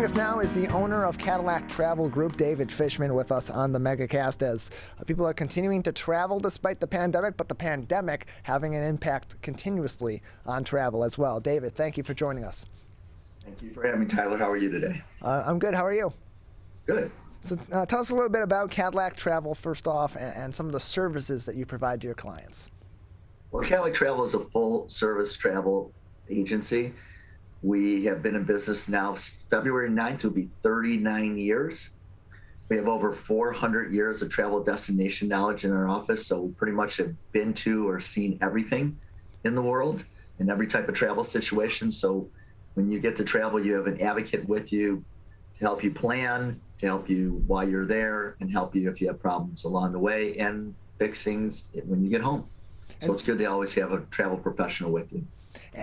Joining us now is the owner of Cadillac Travel Group, David Fishman, with us on the Megacast as people are continuing to travel despite the pandemic, but the pandemic having an impact continuously on travel as well. David, thank you for joining us. Thank you for having me, Tyler. How are you today? I'm good. How are you? Good. So tell us a little bit about Cadillac Travel first off and some of the services that you provide to your clients. Well, Cadillac Travel is a full-service travel agency. We have been in business now. February 9th will be 39 years. We have over 400 years of travel destination knowledge in our office, so we pretty much have been to or seen everything in the world in every type of travel situation. So when you get to travel, you have an advocate with you to help you plan, to help you while you're there, and help you if you have problems along the way, and fix things when you get home. So it's good to always have a travel professional with you.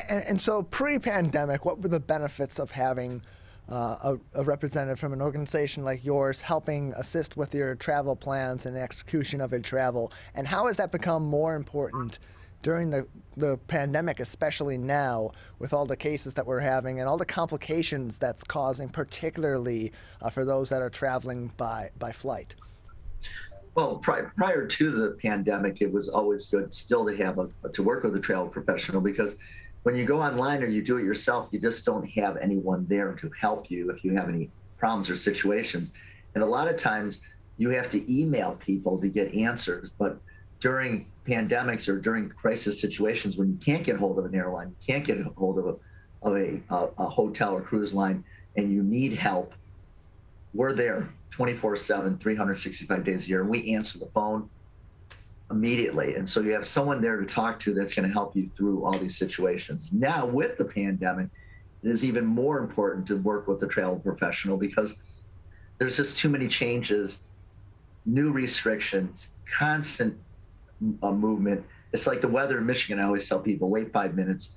And so pre-pandemic, what were the benefits of having a representative from an organization like yours helping assist with your travel plans and the execution of your travel? And how has that become more important during the pandemic, especially now with all the cases that we're having and all the complications that's causing, particularly for those that are traveling by flight? Well, prior to the pandemic, it was always good still to have to work with a travel professional, because when you go online or you do it yourself, you just don't have anyone there to help you if you have any problems or situations. And a lot of times you have to email people to get answers. But during pandemics or during crisis situations, when you can't get hold of an airline, you can't get hold of a hotel or cruise line, and you need help, we're there 24/7, 365 days a year, and we answer the phone immediately. And so you have someone there to talk to that's going to help you through all these situations. Now, with the pandemic, it is even more important to work with a travel professional because there's just too many changes, new restrictions, constant movement. It's like the weather in Michigan. I always tell people, wait 5 minutes,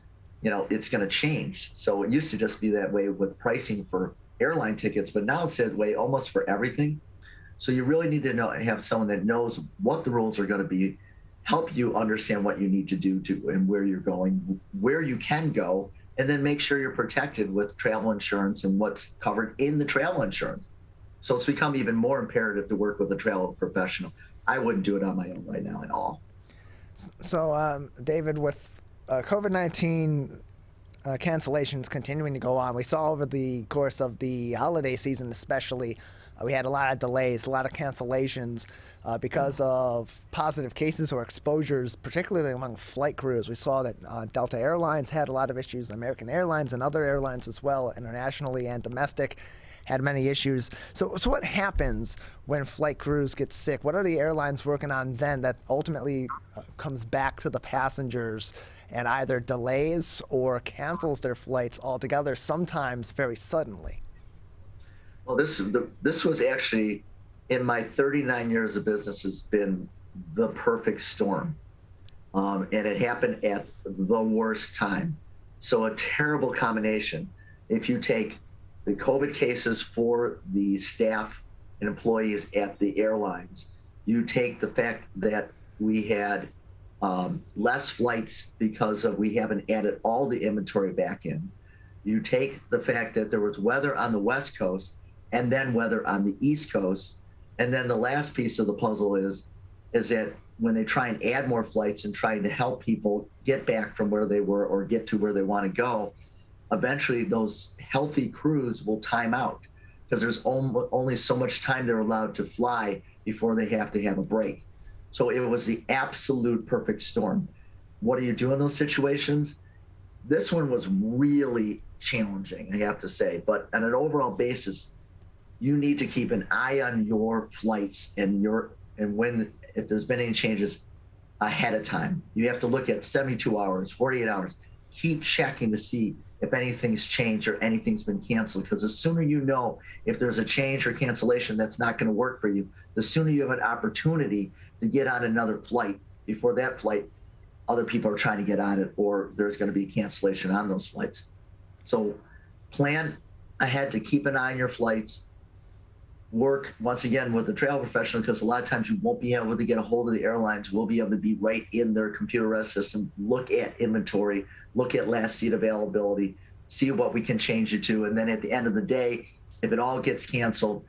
it's going to change. So it used to just be that way with pricing for airline tickets, but now it's that way almost for everything. So you really need to have someone that knows what the rules are going to be, help you understand what you need to do and where you're going, where you can go, and then make sure you're protected with travel insurance and what's covered in the travel insurance. So it's become even more imperative to work with a travel professional. I wouldn't do it on my own right now at all. So, David, with COVID-19 cancellations continuing to go on, we saw over the course of the holiday season especially, we had a lot of delays, a lot of cancellations because of positive cases or exposures, particularly among flight crews. We saw that Delta Airlines had a lot of issues, American Airlines and other airlines as well, internationally and domestic, had many issues. So what happens when flight crews get sick? What are the airlines working on then that ultimately comes back to the passengers and either delays or cancels their flights altogether, sometimes very suddenly? Well, this was actually, in my 39 years of business, has been the perfect storm. And it happened at the worst time. So a terrible combination. If you take the COVID cases for the staff and employees at the airlines, you take the fact that we had less flights because we haven't added all the inventory back in. You take the fact that there was weather on the West Coast and then weather on the East Coast. And then the last piece of the puzzle is that when they try and add more flights and trying to help people get back from where they were or get to where they want to go, eventually those healthy crews will time out because there's only so much time they're allowed to fly before they have to have a break. So it was the absolute perfect storm. What do you do in those situations? This one was really challenging, I have to say, but on an overall basis, you need to keep an eye on your flights and if there's been any changes ahead of time. You have to look at 72 hours, 48 hours, keep checking to see if anything's changed or anything's been canceled, because the sooner you know if there's a change or cancellation that's not going to work for you, the sooner you have an opportunity to get on another flight. Before that flight, other people are trying to get on it, or there's going to be a cancellation on those flights. So plan ahead to keep an eye on your flights. Work once again with a travel professional, because a lot of times you won't be able to get a hold of the airlines. We'll be able to be right in their computerized system, look at inventory, look at last seat availability, see what we can change it to. And then at the end of the day, If it all gets canceled,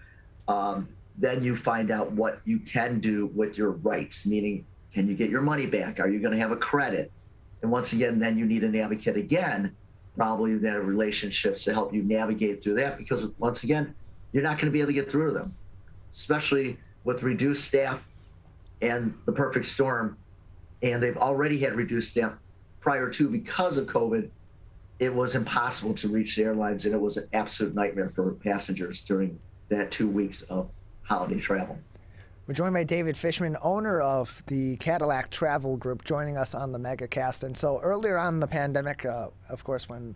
then you find out what you can do with your rights, meaning, can you get your money back? Are you going to have a credit? And once again, then you need an advocate again, probably their relationships to help you navigate through that, because once again, you're not going to be able to get through to them, especially with reduced staff and the perfect storm. And they've already had reduced staff prior to, because of COVID. It was impossible to reach the airlines, and it was an absolute nightmare for passengers during that 2 weeks of holiday travel. We're joined by David Fishman, owner of the Cadillac Travel Group, joining us on the Megacast. And so earlier on in the pandemic, of course, when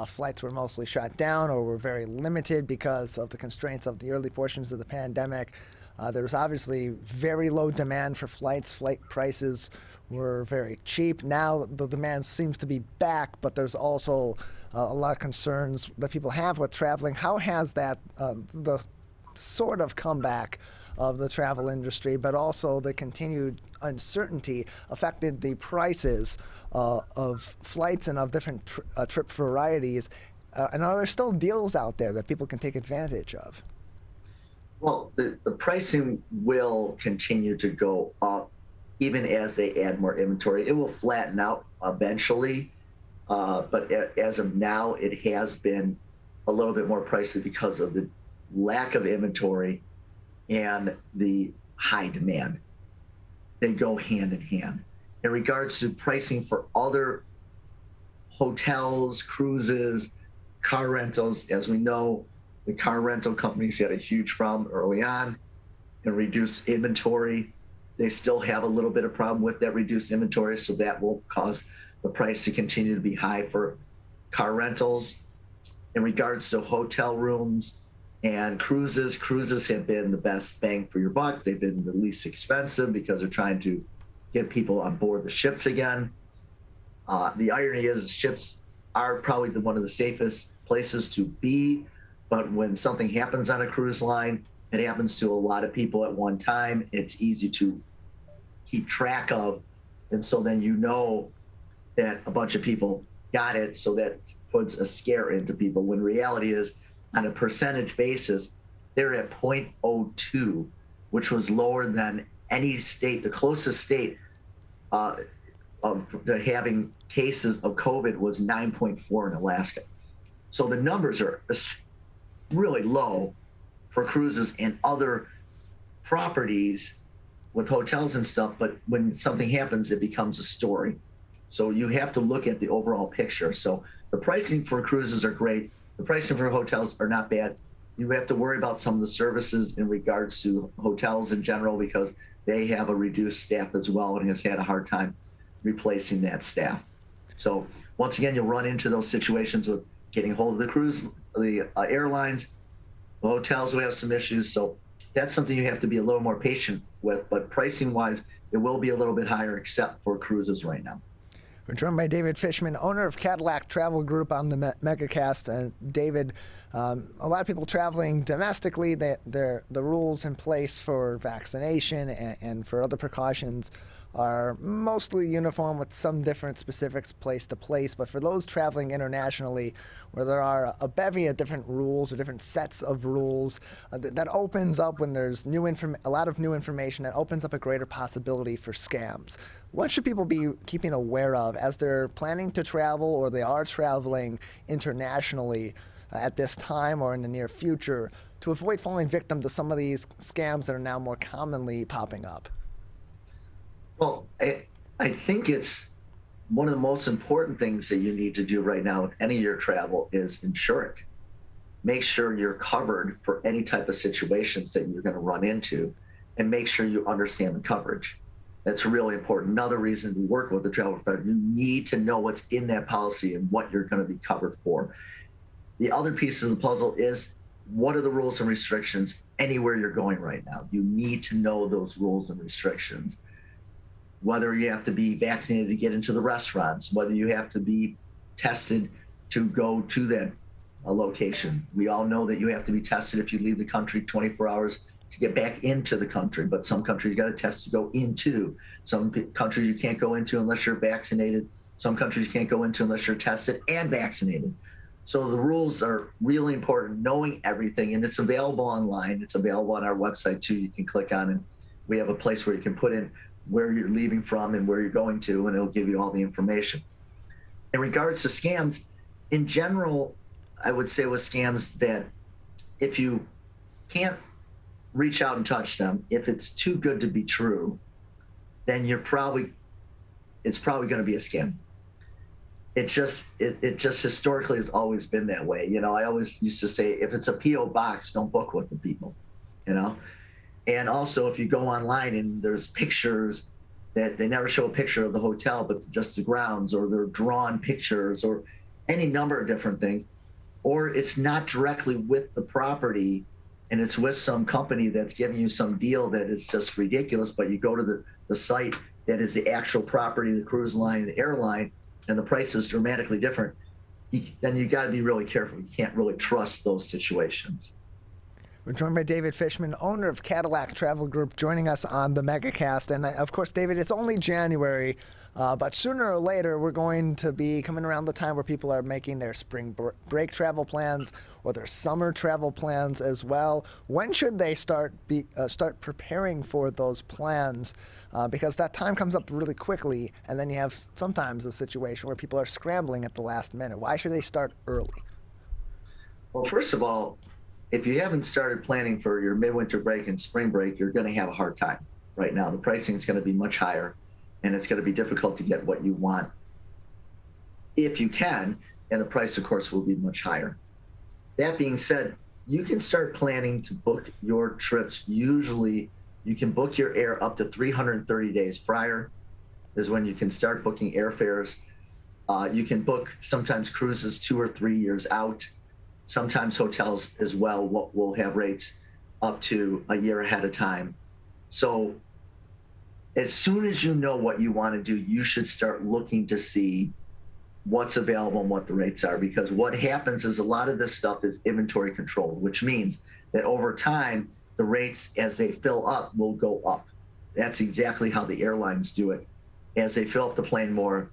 flights were mostly shut down or were very limited because of the constraints of the early portions of the pandemic, there was obviously very low demand for flights. Flight prices were very cheap. Now the demand seems to be back, but there's also a lot of concerns that people have with traveling. How has that, the sort of comeback of the travel industry, but also the continued uncertainty, affected the prices of flights and of different trip varieties? And are there still deals out there that people can take advantage of? Well, the pricing will continue to go up even as they add more inventory. It will flatten out eventually, but as of now, it has been a little bit more pricey because of the lack of inventory and the high demand. They go hand in hand. In regards to pricing for other hotels, cruises, car rentals, as we know, the car rental companies had a huge problem early on and reduced inventory. They still have a little bit of problem with that reduced inventory, so that will cause the price to continue to be high for car rentals. In regards to hotel rooms and cruises have been the best bang for your buck. They've been the least expensive because they're trying to get people on board the ships again. The irony is ships are probably one of the safest places to be, but when something happens on a cruise line, it happens to a lot of people at one time. It's easy to keep track of. And so then you know that a bunch of people got it. So that puts a scare into people, when reality is, on a percentage basis, they're at 0.02, which was lower than any state. The closest state of having cases of COVID was 9.4 in Alaska. So the numbers are really low for cruises and other properties with hotels and stuff, but when something happens, it becomes a story. So you have to look at the overall picture. So the pricing for cruises are great. The pricing for hotels are not bad. You have to worry about some of the services in regards to hotels in general, because they have a reduced staff as well and has had a hard time replacing that staff. So once again, you'll run into those situations with getting hold of the airlines. The hotels will have some issues. So that's something you have to be a little more patient with, but pricing wise, it will be a little bit higher, except for cruises right now. We're joined by David Fishman, owner of Cadillac Travel Group, on the Megacast. And David, a lot of people traveling domestically, the rules in place for vaccination and for other precautions are mostly uniform, with some different specifics place to place. But for those traveling internationally, where there are a bevy of different rules or different sets of rules, that opens up, when there's a lot of new information, that opens up a greater possibility for scams. What should people be keeping aware of as they're planning to travel, or they are traveling internationally at this time or in the near future, to avoid falling victim to some of these scams that are now more commonly popping up? Well, I think it's one of the most important things that you need to do right now with any of your travel is insure it. Make sure you're covered for any type of situations that you're going to run into, and make sure you understand the coverage. That's really important. Another reason to work with the travel professional, you need to know what's in that policy and what you're going to be covered for. The other piece of the puzzle is, what are the rules and restrictions anywhere you're going right now? You need to know those rules and restrictions. Whether you have to be vaccinated to get into the restaurants, whether you have to be tested to go to that location. We all know that you have to be tested if you leave the country 24 hours to get back into the country, but some countries you got to test to go into. Some countries you can't go into unless you're vaccinated. Some countries you can't go into unless you're tested and vaccinated. So the rules are really important, knowing everything, and it's available online. It's available on our website too. You can click on it. We have a place where you can put in where you're leaving from and where you're going to, and it'll give you all the information. In regards to scams, in general, I would say with scams that if you can't reach out and touch them, if it's too good to be true, then it's probably going to be a scam. It just historically has always been that way. You know, I always used to say, if it's a PO box, don't book with the people, you know? And also if you go online and there's pictures that they never show a picture of the hotel, but just the grounds, or they're drawn pictures, or any number of different things, or it's not directly with the property and it's with some company that's giving you some deal that is just ridiculous, but you go to the site that is the actual property, the cruise line, the airline, and the price is dramatically different, then you got to be really careful. You can't really trust those situations. We're joined by David Fishman, owner of Cadillac Travel Group, joining us on the Megacast. And of course, David, it's only January, but sooner or later, we're going to be coming around the time where people are making their spring break travel plans or their summer travel plans as well. When should they start preparing for those plans? Because that time comes up really quickly, and then you have sometimes a situation where people are scrambling at the last minute. Why should they start early? Well, first of all, if you haven't started planning for your midwinter break and spring break, you're going to have a hard time right now. The pricing is going to be much higher, and it's going to be difficult to get what you want if you can, and the price, of course, will be much higher. That being said, you can start planning to book your trips. Usually, you can book your air up to 330 days prior is when you can start booking airfares. You can book sometimes cruises 2 or 3 years out. Sometimes hotels as well will have rates up to a year ahead of time. So as soon as you know what you want to do, you should start looking to see what's available and what the rates are, because what happens is a lot of this stuff is inventory controlled, which means that over time, the rates as they fill up will go up. That's exactly how the airlines do it. As they fill up the plane more,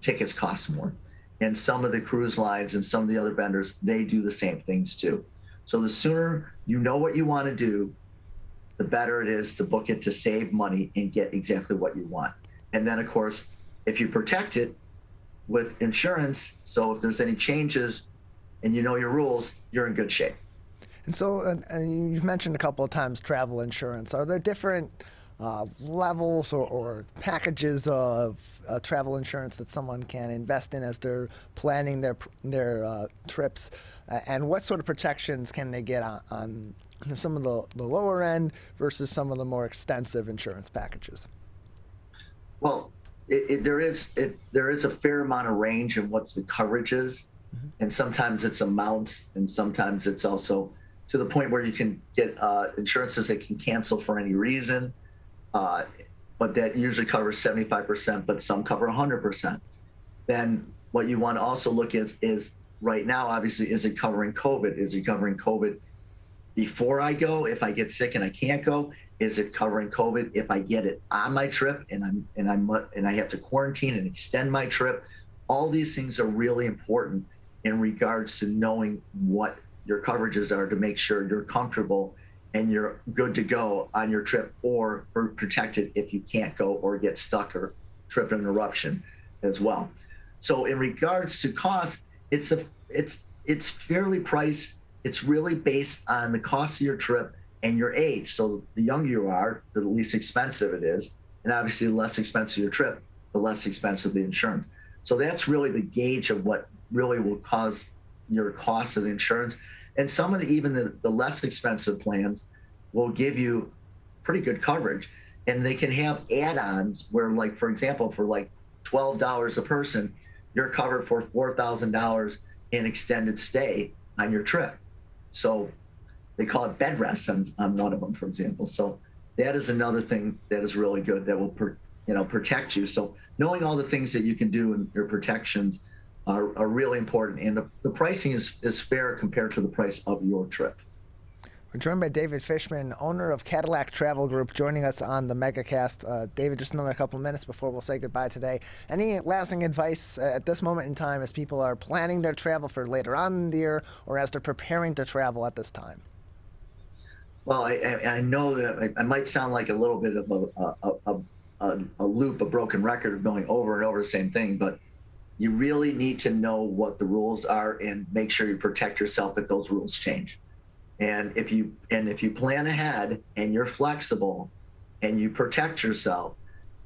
tickets cost more. And some of the cruise lines and some of the other vendors, they do the same things too. So the sooner you know what you want to do, the better it is to book it to save money and get exactly what you want. And then, of course, if you protect it with insurance, so if there's any changes and you know your rules, you're in good shape. And so, and you've mentioned a couple of times travel insurance. Are there different levels or packages of travel insurance that someone can invest in as they're planning their trips? And what sort of protections can they get on some of the lower end versus some of the more extensive insurance packages? Well, there is a fair amount of range in what's the coverage is. Mm-hmm. And sometimes it's amounts, and sometimes it's also to the point where you can get insurances that can cancel for any reason. But that usually covers 75%, but some cover 100%. Then what you want to also look at is right now, obviously, is it covering COVID? Is it covering COVID before I go? If I get sick and I can't go, is it covering COVID if I get it on my trip and I have to quarantine and extend my trip? All these things are really important in regards to knowing what your coverages are to make sure you're comfortable and you're good to go on your trip, or protected if you can't go or get stuck or trip interruption as well. So in regards to cost, it's fairly priced. It's really based on the cost of your trip and your age. So the younger you are, the least expensive it is. And obviously the less expensive your trip, the less expensive the insurance. So that's really the gauge of what really will cause your cost of the insurance. And some of even the less expensive plans will give you pretty good coverage. And they can have add-ons where, like, for example, for like $12 a person, you're covered for $4,000 in extended stay on your trip. So they call it bed rest on one of them, for example. So that is another thing that is really good that will protect you. So knowing all the things that you can do in your protections are really important. And the pricing is fair compared to the price of your trip. We're joined by David Fishman, owner of Cadillac Travel Group, joining us on the Megacast. David, just another couple minutes before we'll say goodbye today. Any lasting advice at this moment in time as people are planning their travel for later on in the year or as they're preparing to travel at this time? Well, I know that I might sound like a little bit of a loop, a broken record of going over and over the same thing, but you really need to know what the rules are and make sure you protect yourself if those rules change. And if you plan ahead and you're flexible and you protect yourself,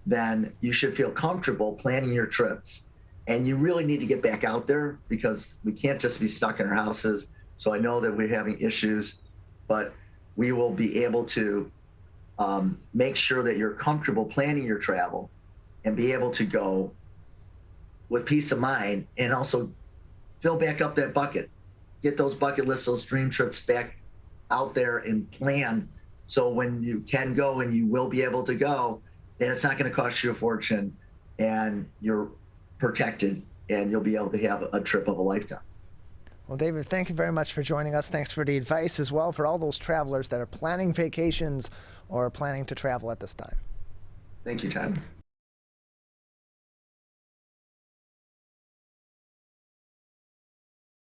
then you should feel comfortable planning your trips. And you really need to get back out there because we can't just be stuck in our houses. So I know that we're having issues, but we will be able to make sure that you're comfortable planning your travel and be able to go with peace of mind and also fill back up that bucket. Get those bucket lists, those dream trips back out there and plan. So when you can go and you will be able to go, then it's not going to cost you a fortune and you're protected and you'll be able to have a trip of a lifetime. Well, David, thank you very much for joining us. Thanks for the advice as well for all those travelers that are planning vacations or planning to travel at this time. Thank you, Todd.